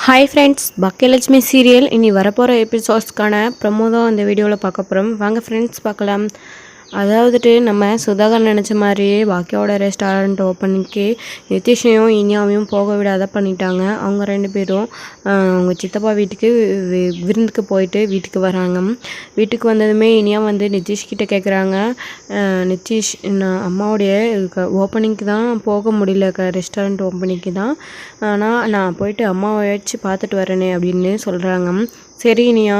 Hi friends, Baakiyalakshmi serial இனி வரப்போகிற எபிசோட்ஸ்க்கான promo தான் இந்த வீடியோவில் பார்க்க போகிறோம். வாங்க ஃப்ரெண்ட்ஸ் பார்க்கலாம். அதாவதுட்டு நம்ம சுதாகர் நினச்ச மாதிரியே பாக்கியாவோட ரெஸ்டாரண்ட் ஓப்பனிங்க்கு நிதிஷையும் இனியாவையும் போக விடாத பண்ணிட்டாங்க. அவங்க ரெண்டு பேரும் அவங்க சித்தப்பா வீட்டுக்கு விருந்துக்கு போயிட்டு வீட்டுக்கு வராங்க. வீட்டுக்கு வந்ததுமே இனியா வந்து நிதிஷ்கிட்ட கேட்குறாங்க, நிதிஷ் நான் அம்மாவுடைய ஓப்பனிங்க்கு தான் போக முடியல, ரெஸ்டாரண்ட் ஓப்பனிங்க்கு தான், ஆனால் நான் போயிட்டு அம்மாவை வச்சு பார்த்துட்டு வரேனே அப்படின்னு சொல்கிறாங்க. சரி இனியா,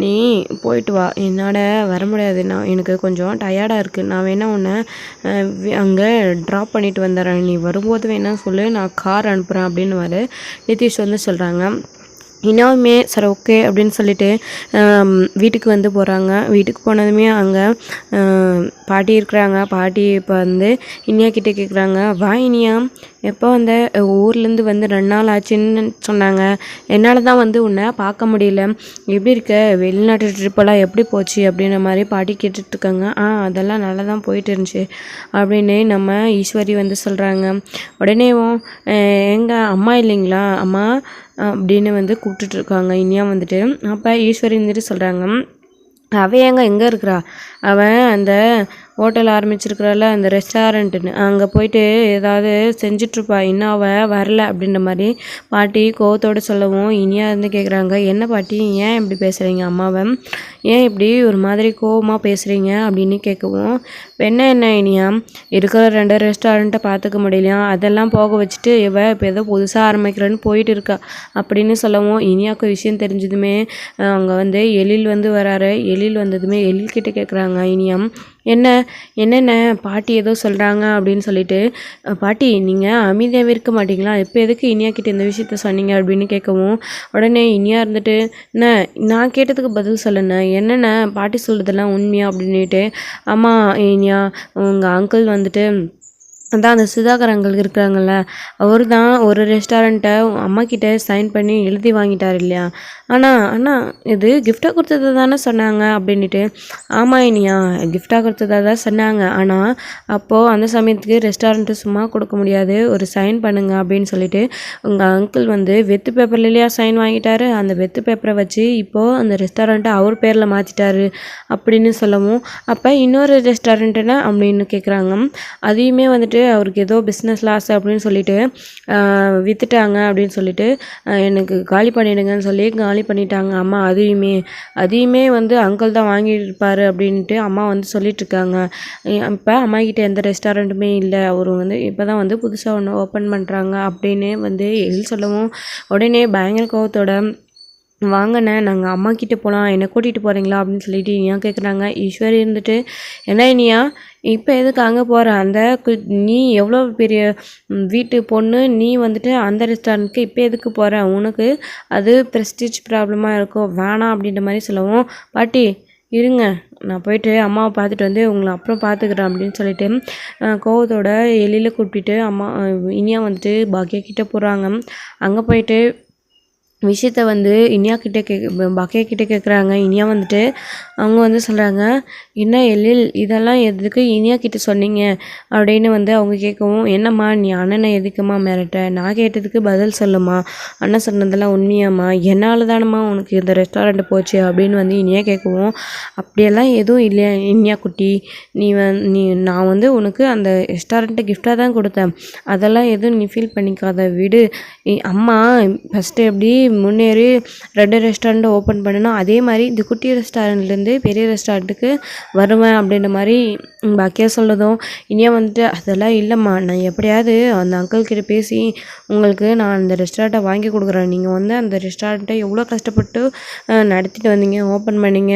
நீ போயிட்டு வா, என்னால் வர முடியாது, நான் எனக்கு கொஞ்சம் டயர்டாக இருக்குது, நான் வேணால் உன்னை அங்கே ட்ராப் பண்ணிட்டு வந்துடுறேன், நீ வரும்போது வேணால் சொல்லு, நான் கார் அனுப்புகிறேன் அப்படின்னு நிதிஷ் வந்து சொல்கிறாங்க. இனாவுமே சரி ஓகே அப்படின்னு சொல்லிட்டு வீட்டுக்கு வந்து போகிறாங்க. வீட்டுக்கு போனதுமே அங்கே பாட்டி இருக்கிறாங்க. பாட்டி இப்போ வந்து இனியா கிட்டே கேட்குறாங்க, வா இனியா, எப்போ வந்த, ஊர்லேருந்து வந்து 2 நாள் ஆச்சுன்னு சொன்னாங்க, என்னால் தான் வந்து உன்னை பார்க்க முடியல, எப்படி இருக்க, வெளிநாட்டு ட்ரிப்பெல்லாம் எப்படி போச்சு அப்படின்ற மாதிரி பாட்டி கேட்டுட்ருக்காங்க. அதெல்லாம் நல்லா தான் போயிட்டு இருந்துச்சு அப்படின்னு நம்ம ஈஸ்வரி வந்து சொல்கிறாங்க. உடனேவும் எங்கள் அம்மா இல்லைங்களா, அம்மா அப்படின்னு வந்து கூப்பிட்டுட்ருக்காங்க இனியா வந்துட்டு. அப்போ ஈஸ்வரி வந்துட்டு சொல்கிறாங்க, அவள் எங்கே இருக்கிறா, அவன் அந்த ஹோட்டல் ஆரம்பிச்சிருக்கிறாள் அந்த ரெஸ்டாரண்ட்டுன்னு, அங்கே போயிட்டு ஏதாவது செஞ்சிட்ருப்பா, இன்னும் அவள் வரல அப்படின்ற மாதிரி பாட்டி கோவத்தோடு சொல்லவும் இனியா இருந்து கேட்குறாங்க, என்ன பாட்டி ஏன் இப்படி பேசுகிறீங்க, அம்மாவை ஏன் இப்படி ஒரு மாதிரி கோவமாக பேசுகிறீங்க அப்படின்னு கேட்கவும், என்ன இனியா, இருக்கிற 2 ரெஸ்டாரண்ட்டை பார்த்துக்க முடியலையா, அதெல்லாம் போக வச்சுட்டு இப்போ ஏதோ புதுசாக ஆரம்பிக்கிறேன்னு போயிட்டு இருக்கா அப்படின்னு சொல்லவும், இனியாவுக்கு விஷயம் தெரிஞ்சதுமே அங்கே வந்து எழில் வந்து வராரு. எழில் வந்ததுமே எழில்கிட்ட கேட்குறாங்க இனியா, என்னென்ன பாட்டி ஏதோ சொல்கிறாங்க அப்படின்னு சொல்லிட்டு, பாட்டி நீங்கள் அமைதியாகவே இருக்க மாட்டிங்களா, இப்போ எதுக்கு இனியா கிட்ட இந்த விஷயத்த சொன்னீங்க அப்படின்னு கேட்கவும், உடனே இனியா இருந்துட்டு, நான் கேட்டதுக்கு பதில் சொல்லுண்ணே, என்னென்ன பாட்டி சொல்கிறதெல்லாம் உண்மையா அப்படின்ட்டு, ஆமாம் இனியா, உங்கள் அங்கிள் வந்துட்டு அதான் அந்த சுதாகர் அங்கிள் இருக்கிறாங்கல்ல, அவர் தான் ஒரு ரெஸ்டாரண்ட்டை அம்மா கிட்டே சைன் பண்ணி எழுதி வாங்கிட்டார் இல்லையா, ஆனால் இது கிஃப்டாக கொடுத்தது தானே சொன்னாங்க அப்படின்ட்டு, ஆமாம் இனியா கிஃப்டாக கொடுத்ததாக தான் சொன்னாங்க, ஆனால் அப்போது அந்த சமயத்துக்கு ரெஸ்டாரண்ட்டு சும்மா கொடுக்க முடியாது, ஒரு சைன் பண்ணுங்க அப்படின்னு சொல்லிட்டு உங்கள் அங்கிள் வந்து வெத்து பேப்பரில் இல்லையா சைன் வாங்கிட்டாரு, அந்த வெத்து பேப்பரை வச்சு இப்போது அந்த ரெஸ்டாரண்ட்டை அவர் பேரில் மாற்றிட்டாரு அப்படின்னு சொல்லவும், அப்போ இன்னொரு ரெஸ்டாரண்ட்டுனா அப்படின்னு கேட்குறாங்க. அதையுமே வந்துட்டு அவருக்கு ஏதோ பிஸ்னஸ் லாஸ் அப்படின்னு சொல்லிட்டு விற்றுட்டாங்க அப்படின்னு சொல்லிட்டு எனக்கு காலி பண்ணிடுங்கன்னு சொல்லி காலி பண்ணிட்டாங்க அம்மா. அதையுமே வந்து அங்கிள் தான் வாங்கியிருப்பார் அப்படின்ட்டு அம்மா வந்து சொல்லிட்டுருக்காங்க. இப்போ அம்மா கிட்டே எந்த ரெஸ்டாரண்ட்டுமே இல்லை, அவர் வந்து இப்போ தான் வந்து புதுசாக ஒன்று ஓப்பன் பண்ணுறாங்க அப்படின்னு வந்து எழில் சொல்லவும், உடனே பயங்கர கோவத்தோட, வாங்கண்ணே நாங்கள் அம்மா கிட்டே போகலாம், என்னை கூட்டிகிட்டு போகிறீங்களா அப்படின்னு சொல்லிட்டு இனியா கேட்குறாங்க. ஈஸ்வரி இருந்துட்டு, என்ன இனியா இப்போ எதுக்கு அங்கே போகிற, நீ எவ்வளோ பெரிய வீட்டு பொண்ணு, நீ வந்துட்டு அந்த ரெஸ்டாரண்ட்டுக்கு இப்போ எதுக்கு போகிற, உனக்கு அது ப்ரெஸ்டீஜ் ப்ராப்ளமாக இருக்கும், வேணாம் அப்படின்ற மாதிரி சொல்லவும், பாட்டி இருங்க நான் போயிட்டு அம்மாவை பார்த்துட்டு வந்து உங்களை அப்புறம் பார்த்துக்கிறேன் அப்படின்னு சொல்லிட்டு கோவத்தோட எழில கூப்பிட்டுட்டு அம்மா இனியா வந்துட்டு பாக்கியா கிட்டே போகிறாங்க. அங்கே போயிட்டு விஷயத்த வந்து இனியா கிட்டே பாக்கியா கிட்டே கேட்குறாங்க. இனியா வந்துட்டு அவங்க வந்து சொல்கிறாங்க, என்ன எழில் இதெல்லாம் எதுக்கு இனியா கிட்டே சொன்னீங்க அப்படின்னு வந்து அவங்க கேட்கவும், என்னம்மா நீ அண்ணனை எதுக்குமா மிரட்ட, நான் கேட்டதுக்கு பதில் சொல்லுமா, அண்ணன் சொன்னதெல்லாம் உண்மையாம்மா, என்னால் தானம்மா உனக்கு இந்த ரெஸ்டாரண்ட் போச்சு அப்படின்னு வந்து இனியா கேட்கவும், அப்படியெல்லாம் எதுவும் இல்லையா இனியா குட்டி, நான் வந்து உனக்கு அந்த ரெஸ்டாரண்ட்டை கிஃப்டாக தான் கொடுத்தேன், அதெல்லாம் எதுவும் நீ ஃபீல் பண்ணிக்காத விடு, அம்மா ஃபஸ்ட்டு எப்படி முன்னேறி 2 ரெஸ்டாரண்ட்டை ஓப்பன் பண்ணணும், அதே மாதிரி இந்த குட்டி ரெஸ்டாரண்ட்லேருந்து பெரிய ரெஸ்டாரண்ட்டுக்கு வருவேன் அப்படின்ற மாதிரி பாக்கியா சொல்லதும், இனியா வந்துட்டு அதெல்லாம் இல்லைம்மா, நான் எப்படியாவது அந்த அங்கிள் கிட்ட பேசி உங்களுக்கு நான் அந்த ரெஸ்டாரண்ட்டை வாங்கி கொடுக்குறேன், நீங்கள் வந்து அந்த ரெஸ்டாரண்ட்டை எவ்வளோ கஷ்டப்பட்டு நடத்திட்டு வந்தீங்க, ஓப்பன் பண்ணிங்க,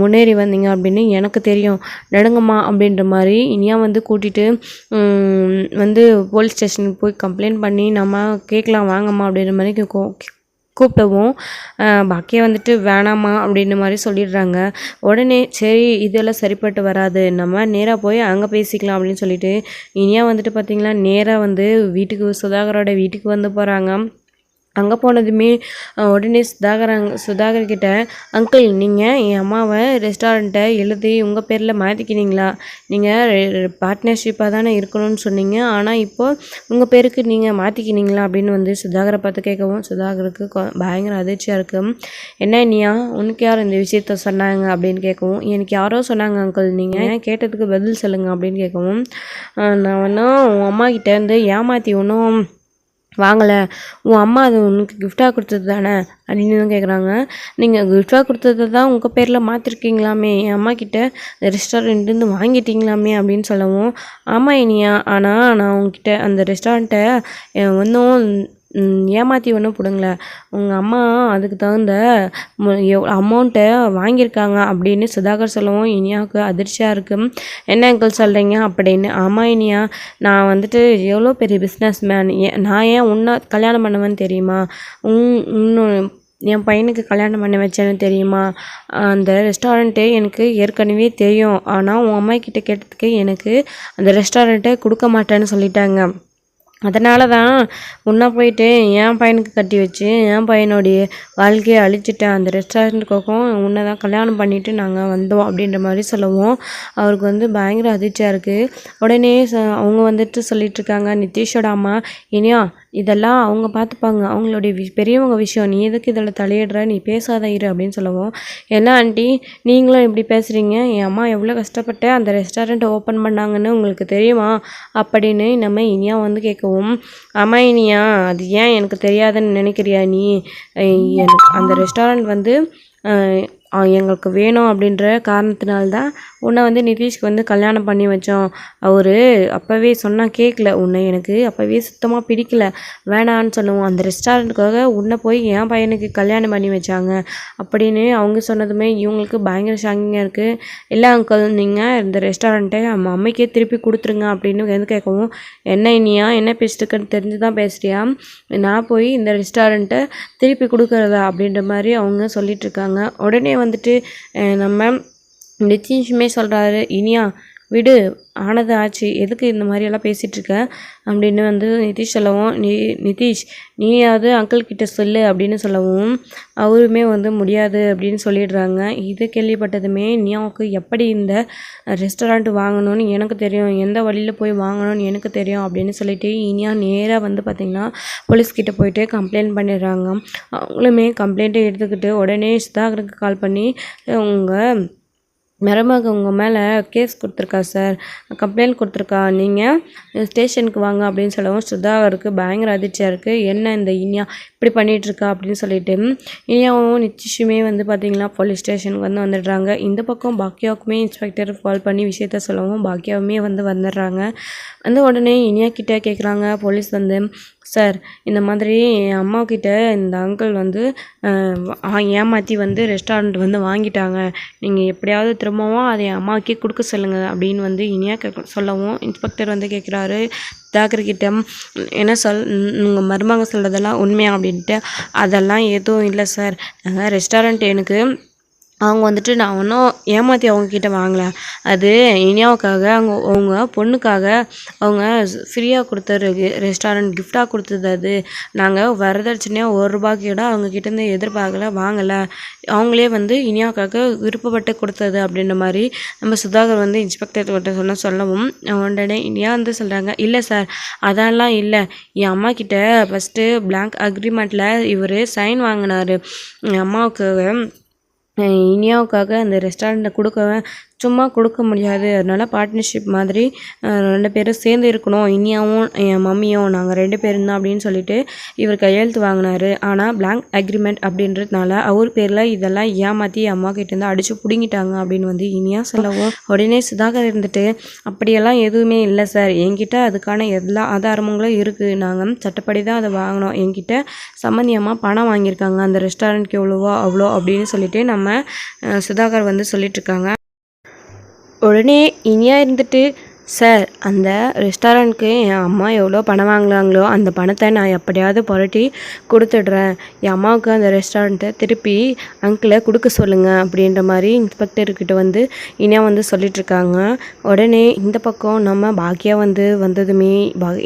முன்னேறி வந்தீங்க அப்படின்னு எனக்கு தெரியும், நடுங்கம்மா அப்படின்ற மாதிரி இனியா வந்து கூட்டிகிட்டு வந்து போலீஸ் ஸ்டேஷனுக்கு போய் கம்ப்ளைண்ட் பண்ணி நம்ம கேட்கலாம் வாங்கம்மா அப்படின்ற மாதிரி கூப்பிட்டவும் பாக்கியா வந்துட்டு வேணாமா அப்படின்ற மாதிரி சொல்லிடுறாங்க. உடனே சரி இதெல்லாம் சரிப்பட்டு வராது, நம்ம நேராக போய் அங்கே பேசிக்கலாம் அப்படின்னு சொல்லிட்டு இனியா வந்துட்டு பார்த்திங்களா நேராக வந்து வீட்டுக்கு சுதாகரோட வீட்டுக்கு வந்து போகிறாங்க. அங்கே போனதுமே உடனே சுதாகர் கிட்ட, அங்கிள் நீங்கள் என் அம்மாவை ரெஸ்டாரண்ட்டை எழுதி உங்கள் பேரில் மாற்றிக்கினீங்களா? நீங்கள் பார்ட்னர்ஷிப்பாக தானே இருக்கணும்னு சொன்னீங்க, ஆனால் இப்போது உங்கள் பேருக்கு நீங்கள் மாற்றிக்கினீங்களா அப்படின்னு வந்து சுதாகரை பார்த்து கேட்கவும், சுதாகருக்கு பயங்கர அதிர்ச்சியாக இருக்குது. என்ன நீயா, உனக்கு யார் இந்த விஷயத்த சொன்னாங்க அப்படின்னு கேட்கவும், எனக்கு யாரோ சொன்னாங்க அங்கிள், நீங்கள் கேட்டதுக்கு பதில் சொல்லுங்கள் அப்படின்னு கேட்கவும், நான் வேணா உன் அம்மா கிட்டேருந்து ஏமாற்றி ஒன்றும் வாங்கலை, உன் அம்மா அது உனக்கு கிஃப்டாக கொடுத்தது தானே அப்படின்னு தான் கேட்குறாங்க. நீங்கள் கிஃப்டாக கொடுத்தது தான் உங்கள் பேரில் மாற்றிருக்கீங்களாமே, என் அம்மா கிட்ட ரெஸ்டாரண்ட்லேருந்து வாங்கிட்டீங்களாமே அப்படின்னு சொல்லவும், ஆமாம் இனியா, ஆனால் நான் உங்ககிட்ட அந்த ரெஸ்டாரண்ட்டை ஒன்றும் ஏமாற்றி ஒன்றும் பிடுங்கல, உங்கள் அம்மா அதுக்கு தகுந்த அமௌண்ட்டை வாங்கியிருக்காங்க அப்படின்னு சுதாகர் சொல்லவும் இனியாவுக்கு அதிர்ச்சியாக இருக்குது. என்ன அங்கிள் சொல்கிறீங்க அப்படின்னு. ஆமாம் இனியா, நான் வந்துட்டு எவ்வளோ பெரிய பிஸ்னஸ் மேன், நான் ஏன் உன்னை கல்யாணம் பண்ணுவேன்னு தெரியுமா, இன்னும் என் பையனுக்கு கல்யாணம் பண்ணி வச்சேன்னு தெரியுமா, அந்த ரெஸ்டாரண்ட்டு எனக்கு ஏற்கனவே தெரியும், ஆனால் உன் அம்மா கிட்ட கேட்டதுக்கு எனக்கு அந்த ரெஸ்டாரண்ட்டை கொடுக்க மாட்டேன்னு சொல்லிட்டாங்க, அதனால தான் உன்னை போயிட்டு என் பையனுக்கு கட்டி வச்சு என் பையனுடைய வாழ்க்கையை அழிச்சிட்டேன், அந்த ரெஸ்டாரண்ட்டுக்கும் உன்னை தான் கல்யாணம் பண்ணிவிட்டு நாங்கள் வந்தோம் அப்படின்ற மாதிரி சொல்லவும் அவருக்கு வந்து பயங்கர அதிர்ச்சியாக இருக்குது. உடனே அவங்க வந்துட்டு சொல்லிகிட்ருக்காங்க, நிதிஷோட அம்மா, இனியா இதெல்லாம் அவங்க பார்த்துப்பாங்க, அவங்களுடைய பெரியவங்க விஷயம், நீ எதுக்கு இதில் தலையிடுற, நீ பேசாத இரு அப்படின்னு சொல்லவும், என்ன ஆண்டி நீங்களும் இப்படி பேசுகிறீங்க, என் அம்மா எவ்வளோ கஷ்டப்பட்டு அந்த ரெஸ்டாரண்ட்டை ஓப்பன் பண்ணாங்கன்னு உங்களுக்கு தெரியுமா அப்படின்னு நம்ம இனியா வந்து கேட்கவும், ஆமாம் இனியா, அது ஏன் எனக்கு தெரியாதுன்னு நினைக்கிறியா நீ, எனக்கு அந்த ரெஸ்டாரண்ட் வந்து எங்களுக்கு வேணும் அப்படின்ற காரணத்தினால்தான் உன்னை வந்து நிதிஷ்க்கு வந்து கல்யாணம் பண்ணி வச்சோம், அவர் அப்போவே சொன்னால் கேட்கல, உன்னை எனக்கு அப்போவே சுத்தமாக பிடிக்கல, வேணான்னு சொல்லுவோம், அந்த ரெஸ்டாரண்ட்டுக்காக உன்னை போய் என் பையனுக்கு கல்யாணம் பண்ணி வச்சாங்க அப்படின்னு அவங்க சொன்னதுமே இவங்களுக்கு பயங்கர ஷாக்கிங்காக இருக்குது. இல்லை அங்கிள், நீங்கள் இந்த ரெஸ்டாரண்ட்டை நம்ம அம்மைக்கே திருப்பி கொடுத்துருங்க அப்படின்னு வந்து கேட்கவும், என்ன இனியா என்ன பேசிட்டுருக்குன்னு தெரிஞ்சு தான் பேசுகிறியா, நான் போய் இந்த ரெஸ்டாரண்ட்டை திருப்பி கொடுக்குறதா அப்படின்ற மாதிரி அவங்க சொல்லிகிட்ருக்காங்க. உடனே வந்துட்டு நம்ம நிதிஷுமே சொல்கிறாரு, இனியா விடு, ஆனது ஆச்சு, எதுக்கு இந்த மாதிரியெல்லாம் பேசிகிட்ருக்க அப்படின்னு வந்து நிதிஷ் சொல்லவும், நிதிஷ் நீயாவது அங்கிள் கிட்ட சொல்லு அப்படின்னு சொல்லவும் அவருமே வந்து முடியாது அப்படின்னு சொல்லிடுறாங்க. இது கேள்விப்பட்டதுமே இனியாவுக்கு எப்படி இந்த ரெஸ்டாரண்ட் வாங்கணும்னு எனக்கு தெரியும், எந்த வழியில் போய் வாங்கணும்னு எனக்கு தெரியும் அப்படின்னு சொல்லிட்டு இனியா நேராக வந்து பார்த்திங்கன்னா போலீஸ்கிட்ட போயிட்டு கம்ப்ளைண்ட் பண்ணிடுறாங்க. அவங்களுமே கம்ப்ளைண்ட்டை எடுத்துக்கிட்டு உடனே சுதாகருக்கு கால் பண்ணி, உங்கள் மருமக உங்கள் மேலே கேஸ் கொடுத்துருக்கா சார், கம்ப்ளைண்ட் கொடுத்துருக்கா, நீங்கள் ஸ்டேஷனுக்கு வாங்க அப்படின்னு சொல்லவும் சுதாகருக்கு பயங்கர அதிர்ச்சியாக இருக்குது. என்ன இந்த இனியா இப்படி பண்ணிகிட்ருக்கா அப்படின்னு சொல்லிட்டு இனியாவும் நிதிஷுமே வந்து பார்த்திங்கன்னா போலீஸ் ஸ்டேஷனுக்கு வந்து வந்துடுறாங்க. இந்த பக்கம் பாக்கியாவுக்குமே இன்ஸ்பெக்டர் கால் பண்ணி விஷயத்த சொல்லவும் பாக்கியாவுமே வந்து வந்துடுறாங்க. வந்து உடனே இனியா கிட்டே கேட்குறாங்க போலீஸ் வந்து, சார் இந்த மாதிரி என் அம்மாக்கிட்ட இந்த அங்கிள் வந்து ஏமாற்றி வந்து ரெஸ்டாரண்ட் வந்து வாங்கிட்டாங்க, நீங்கள் எப்படியாவது திரும்பவும் அதை என் அம்மாவுக்கே கொடுக்க சொல்லுங்கள் அப்படின்னு வந்து இனியா சொல்லவும் இன்ஸ்பெக்டர் வந்து கேட்குறாரு தாக்கர்கிட்ட, என்ன உங்கள் மருமக சொல்கிறதெல்லாம் உண்மையா அப்படின்ட்டு. அதெல்லாம் எதுவும் இல்லை சார், நாங்கள் ரெஸ்டாரண்ட் எனக்கு அவங்க வந்துட்டு நான் ஒன்றும் ஏமாற்றி அவங்கக்கிட்ட வாங்கலை, அது இனியாவுக்காக அவங்க பொண்ணுக்காக அவங்க ஃப்ரீயாக கொடுத்த ரெஸ்டாரண்ட் கிஃப்டாக கொடுத்தது, அது நாங்கள் வரதட்சணையாக ₹1 கூட அவங்கக்கிட்டேருந்து எதிர்பார்க்கல, வாங்கலை, அவங்களே வந்து இனியாவுக்காக விருப்பப்பட்டு கொடுத்தது அப்படின்ற மாதிரி நம்ம சுதாகர் வந்து இன்ஸ்பெக்டர்கிட்ட சொல்லவும் உடனே இனியா வந்து சொல்கிறாங்க, இல்லை சார் அதெல்லாம் இல்லை, என் அம்மாக்கிட்ட ஃபஸ்ட்டு பிளாங்க் அக்ரிமெண்ட்டில் இவர் சைன் வாங்கினார், என் அம்மாவுக்கு இனியாவுக்காக அந்த ரெஸ்டாரண்ட்டை சும்மா கொடுக்க முடியாது, அதனால் பார்ட்னர்ஷிப் மாதிரி 2 பேரும் சேர்ந்து இருக்கணும், இனியாவும் என் மம்மியும் நாங்கள் 2 பேரும் தான் அப்படின்னு சொல்லிட்டு இவர் கையெழுத்து வாங்கினார். ஆனால் பிளாங்க் அக்ரிமெண்ட் அப்படின்றதுனால அவர் பேரில் இதெல்லாம் ஏமாற்றி அம்மா கிட்டேருந்து அடித்து பிடுங்கிட்டாங்க அப்படின்னு வந்து இனியா சொல்லவும் உடனே சுதாகர் இருந்துட்டு, அப்படியெல்லாம் எதுவுமே இல்லை சார், என்கிட்ட அதுக்கான எல்லா ஆதாரங்களும் இருக்குது, நாங்கள் சட்டப்படி தான் அதை வாங்கினோம், என்கிட்ட சம்மந்தியமாக பணம் வாங்கியிருக்காங்க, அந்த ரெஸ்டாரண்ட்க்கு எவ்வளவோ அவ்வளோ அப்படின்னு சொல்லிட்டு நம்ம சுதாகர் வந்து சொல்லிட்டுருக்காங்க. உடனே இனியா இருந்துட்டு, சார் அந்த ரெஸ்டாரண்ட்க்கு என் அம்மா எவ்வளோ பணம் வாங்கினாங்களோ அந்த பணத்தை நான் எப்படியாவது புரட்டி கொடுத்துட்றேன், என் அம்மாவுக்கு அந்த ரெஸ்டாரண்ட்டை திருப்பி அங்கிளை கொடுக்க சொல்லுங்கள் அப்படின்ற மாதிரி இன்ஸ்பெக்டர்கிட்ட வந்து இனியா வந்து சொல்லிகிட்ருக்காங்க. உடனே இந்த பக்கம் நம்ம பாக்கியா வந்து வந்ததுமே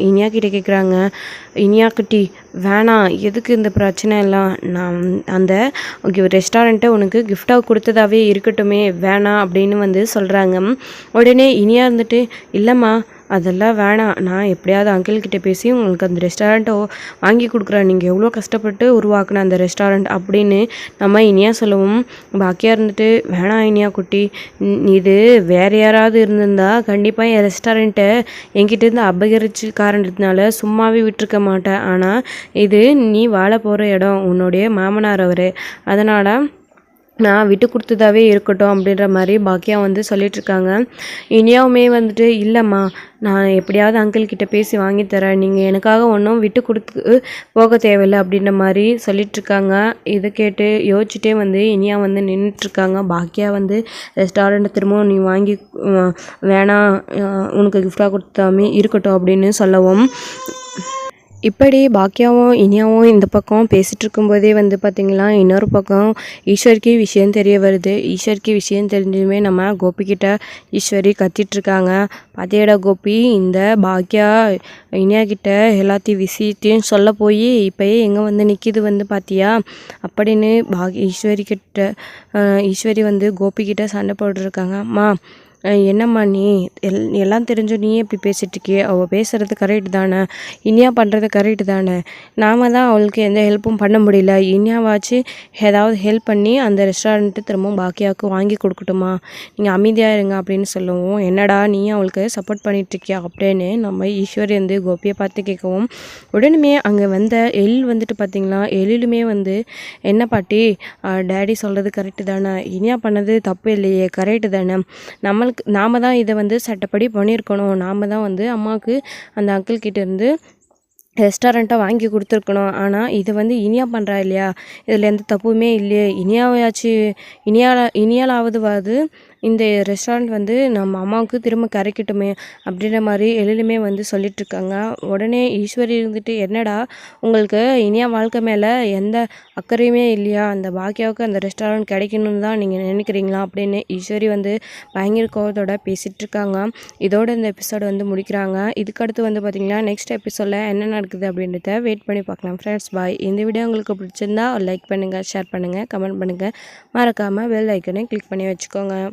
இனியா கிட்டே கேட்குறாங்க, இனியா குட்டி வேணாம், எதுக்கு இந்த பிரச்சனை எல்லாம், நான் அந்த ரெஸ்டாரண்ட்டை உனக்கு கிஃப்டாக கொடுத்ததாவே இருக்கட்டுமே, வேணாம் அப்படின்னு வந்து சொல்கிறாங்க. உடனே இனியா இருந்துட்டு, இல்லைம்மா அதெல்லாம் வேணாம், நான் எப்படியாவது அங்கிள்கிட்ட பேசி உங்களுக்கு அந்த ரெஸ்டாரண்ட்டை வாங்கி கொடுக்குறேன், நீங்கள் எவ்வளோ கஷ்டப்பட்டு உருவாக்குன அந்த ரெஸ்டாரண்ட் அப்படின்னு நம்ம இனியா சொல்லவும், பாக்கியா இருந்துட்டு, வேணாம் இனியா குட்டி, இது வேறு யாராவது இருந்திருந்தா கண்டிப்பாக என் ரெஸ்டாரண்ட்டை என்கிட்டேருந்து அபகரிச்சு காரணத்தினால சும்மாவே விட்டுருக்க மாட்டேன். ஆனால் இது நீ வாழ போகிற இடம், உன்னுடைய மாமனார் அவர், அதனால் நான் விட்டு கொடுத்ததாவே இருக்கட்டும் அப்படின்ற மாதிரி பாக்கியா வந்து சொல்லிகிட்ருக்காங்க. இனியாவுமே வந்துட்டு, இல்லைம்மா நான் எப்படியாவது அங்கிள்கிட்ட பேசி வாங்கி தரேன், நீங்கள் எனக்காக ஒன்றும் விட்டு கொடுத்து போக தேவையில்லை அப்படின்ற மாதிரி சொல்லிகிட்ருக்காங்க. இதை கேட்டு யோசிச்சுட்டே வந்து இனியா வந்து நின்றுட்டுருக்காங்க. பாக்கியா வந்து ரெஸ்டாரண்ட்டை திரும்பவும் நீ வாங்கி வேணாம், உனக்கு கிஃப்டாக கொடுத்தாமே இருக்கட்டும் அப்படின்னு சொல்லவும், இப்படி பாக்கியாவும் இனியாவும் இந்த பக்கம் பேசிகிட்டு இருக்கும்போதே வந்து பார்த்திங்களா, இன்னொரு பக்கம் ஈஸ்வரிக்கு விஷயம் தெரிய வருது. ஈஸ்வரிக்கு விஷயம் தெரிஞ்சதுமே நம்ம கோபிக்கிட்ட ஈஸ்வரி கத்திட்ருக்காங்க. பாத்தியாடா கோபி, இந்த பாக்கியா இனியா கிட்ட எல்லாத்தையும் விஷயத்தையும் சொல்ல போய் இப்போயே எங்கே வந்து நிற்கிது வந்து பார்த்தியா அப்படின்னு ஈஸ்வரி வந்து கோபிக்கிட்ட சண்டை போட்டுருக்காங்க. அம்மா என்னம்மா நீ எல்லாம் தெரிஞ்சு நீயே இப்படி பேசிகிட்ருக்கியே, அவள் பேசுகிறது கரெக்டு தானே, இனியா பண்ணுறது கரெக்டு தானே, நாம தான் அவளுக்கு எந்த ஹெல்ப்பும் பண்ண முடியல, இனியாவாச்சு ஏதாவது ஹெல்ப் பண்ணி அந்த ரெஸ்டாரண்ட்டு திரும்பவும் பாக்கியாவுக்கு வாங்கி கொடுக்கட்டுமா, நீங்கள் அமைதியாக இருங்க அப்படின்னு சொல்லவும், என்னடா நீ அவளுக்கு சப்போர்ட் பண்ணிகிட்ருக்கியா அப்படின்னு நம்ம ஈஸ்வரி வந்து கோபியை பார்த்து கேட்கவும், உடனுமே அங்கே வந்த வந்துட்டு பார்த்திங்களா, எழிலுமே வந்து என்ன பாட்டி, டேடி சொல்கிறது கரெக்டு தானே, இனியா பண்ணது தப்பு இல்லையே, கரெக்டு தானே, நாம தான் இதை வந்து சட்டப்படி பண்ணியிருக்கணும், நாம தான் வந்து அம்மாவுக்கு அந்த அங்கிள் கிட்டேருந்து ரெஸ்டாரண்ட்டை வாங்கி கொடுத்துருக்கணும். ஆனால் இது வந்து இனியா பண்ணுறா இல்லையா, இதில் எந்த தப்புமே இல்லையே, இனியாலாவது இந்த ரெஸ்டாரண்ட் வந்து நம்ம அம்மாவுக்கு திரும்ப கரைக்கட்டுமே அப்படின்ற மாதிரி எழிலுமே வந்து சொல்லிகிட்ருக்காங்க. உடனே ஈஸ்வரி இருந்துட்டு, என்னடா உங்களுக்கு இனியா வாழ்க்கை மேலே எந்த அக்கறையுமே இல்லையா, அந்த பாக்கியாவுக்கு அந்த ரெஸ்டாரண்ட் கிடைக்கணும்னு தான் நீங்கள் நினைக்கிறீங்களா அப்படின்னு ஈஸ்வரி வந்து பயங்கர கோவத்தோட பேசிகிட்ருக்காங்க. இதோட இந்த எபிசோடு வந்து முடிக்கிறாங்க. இதுக்கடுத்து வந்து பார்த்திங்கன்னா நெக்ஸ்ட் எபிசோடில் என்ன நடக்குது அப்படின்றத வெயிட் பண்ணி பார்க்கலாம். Friends bye. இந்த வீடியோ உங்களுக்கு பிடிச்சிருந்தா லைக் பண்ணுங்கள், ஷேர் பண்ணுங்கள், கமெண்ட் பண்ணுங்கள், மறக்காமல் பெல் ஐக்கனை கிளிக் பண்ணி வச்சுக்கோங்க.